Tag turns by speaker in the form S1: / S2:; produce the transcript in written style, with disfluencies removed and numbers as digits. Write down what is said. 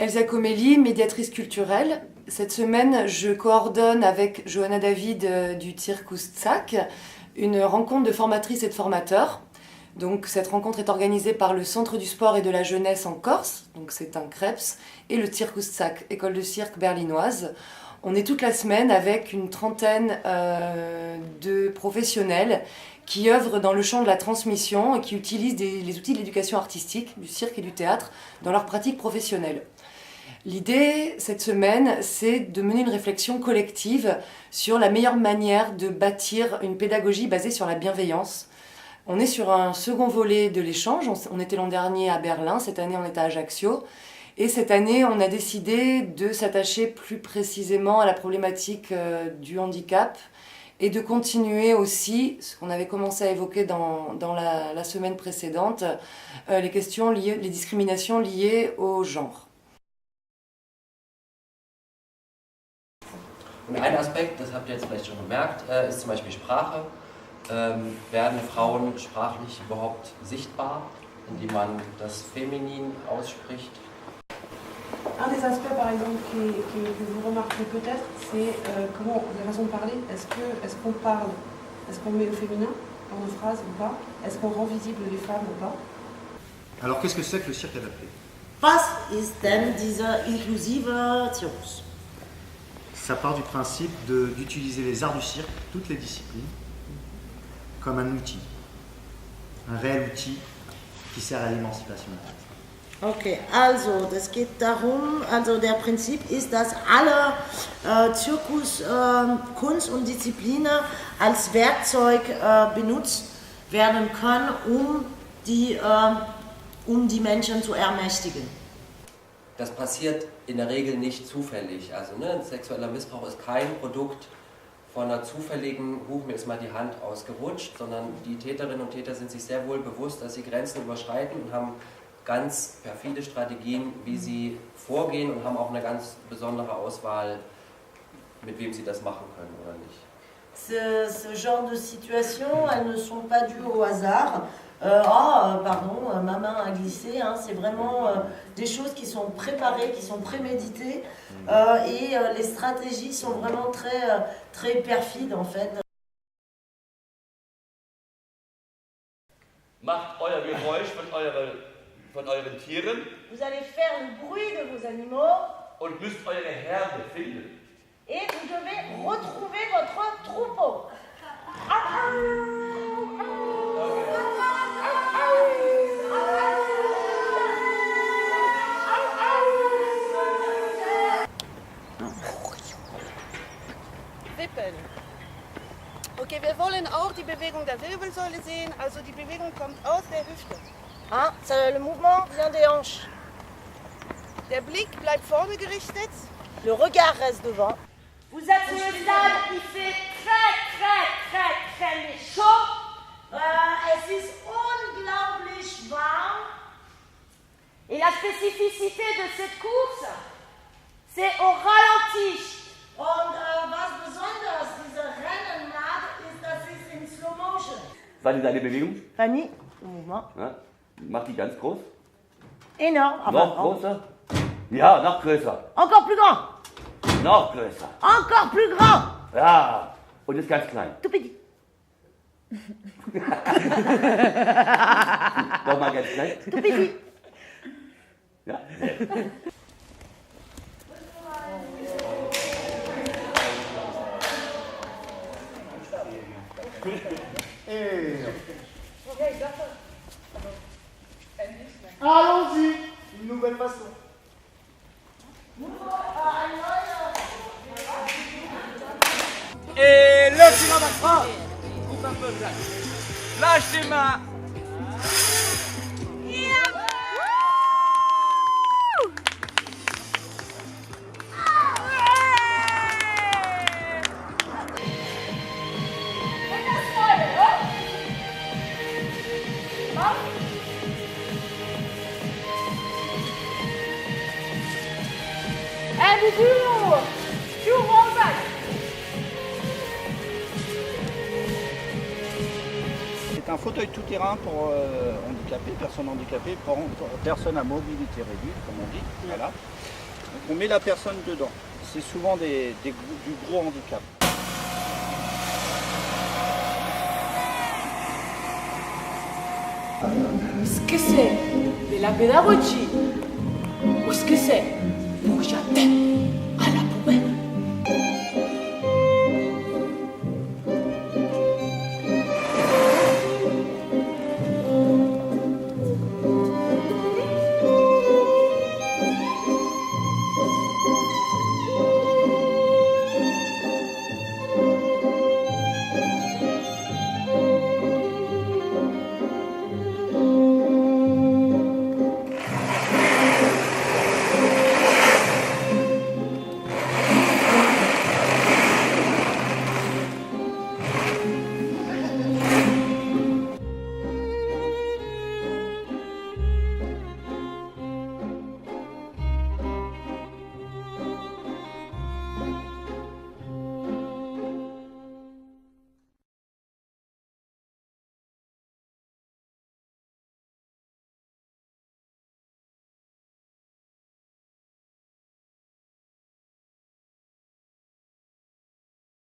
S1: Elsa Comelli, médiatrice culturelle. Cette semaine, je coordonne avec Johanna David du Circus Tsac une rencontre de formatrices et de formateurs. Donc, cette rencontre est organisée par le Centre du sport et de la jeunesse en Corse, donc c'est un CREPS, et le Circus Tsac, école de cirque berlinoise. On est toute la semaine avec une trentaine de professionnels qui œuvrent dans le champ de la transmission et qui utilisent les outils de l'éducation artistique, du cirque et du théâtre dans leur pratique professionnelle. L'idée, cette semaine, c'est de mener une réflexion collective sur la meilleure manière de bâtir une pédagogie basée sur la bienveillance. On est sur un second volet de l'échange. On était l'an dernier à Berlin, cette année on est à Ajaccio. Et cette année, on a décidé de s'attacher plus précisément à la problématique du handicap et de continuer aussi, ce qu'on avait commencé à évoquer dans la semaine précédente, les questions liées, les discriminations liées au genre.
S2: Und ein Aspekt, das habt ihr jetzt vielleicht schon gemerkt, ist zum Beispiel Sprache. Werden Frauen sprachlich überhaupt sichtbar, indem man das Feminin ausspricht?
S3: Un des aspects, par exemple, que vous remarquerez peut-être, c'est comment la façon de parler. Est-ce qu'on parle, est-ce qu'on met le féminin dans nos phrases ou pas? Est-ce qu'on rend visible les femmes ou pas?
S4: Alors qu'est-ce que c'est que le cirque adapté?
S5: Was ist denn dieser inklusive Zirkus?
S4: Ça part du principe d'utiliser les arts du cirque, toutes les disciplines, comme un outil, un réel outil qui sert à l'émancipation.
S5: Okay, also das geht darum, also der Prinzip ist, dass alle Zirkus, Kunst und Disziplinen als Werkzeug benutzt werden können, um die Menschen zu ermächtigen.
S2: Das passiert in der Regel nicht zufällig. Also sexueller Missbrauch ist kein Produkt von einer zufälligen, mir ist mal die Hand ausgerutscht, sondern die Täterinnen und Täter sind sich sehr wohl bewusst, dass sie Grenzen überschreiten und haben ganz perfide Strategien, wie sie vorgehen und haben auch eine ganz besondere Auswahl, mit wem sie das machen können oder nicht.
S5: Ce genre de situations, elles ne sont pas dues au hasard. Pardon, ma main a glissé. C'est vraiment des choses qui sont préparées, qui sont préméditées. Et les stratégies sont vraiment très perfides en fait.
S6: Macht euer Geräusch von euren Tieren.
S5: Vous allez faire le bruit de vos animaux.
S6: Und müsst eure Herde finden.
S5: Et vous devez retrouver votre troupeau.
S7: Wippen. Okay, wir wollen auch die Bewegung der Wirbelsäule sehen, also die Bewegung kommt aus der Hüfte.
S5: Le mouvement vient des hanches.
S7: Der Blick bleibt vorne gerichtet.
S5: Le regard reste devant.
S8: Vous êtes sur le stade, il fait très chaud. Es ist unglaublich warm. Et la spécificité de cette course, c'est au ralenti.
S5: Und was besonders dieser Rennen macht, ist, dass es in Slow Motion.
S6: Fanny, deine Bewegung?
S5: Fanny, le mouvement.
S6: Ja, mach die ganz groß.
S5: Énorme.
S6: Noch größer? Ja, noch größer.
S5: Encore plus grand.
S6: Noch größer.
S5: Encore plus grand.
S6: Ja, und jetzt ganz klein.
S5: Tout petit.
S6: Nochmal ganz klein.
S5: Tout petit.
S6: Ja.
S4: Allons-y, une nouvelle façon.
S9: Et le kilomètre, coupe un peu, lâche tes mains.
S8: And you roll back.
S10: C'est un fauteuil tout-terrain pour handicapés, personnes handicapées, pour personnes à mobilité réduite, comme on dit. Voilà. on met la personne dedans. C'est souvent du gros handicap.
S8: Est-ce que c'est de la pédagogie ou est-ce que c'est pour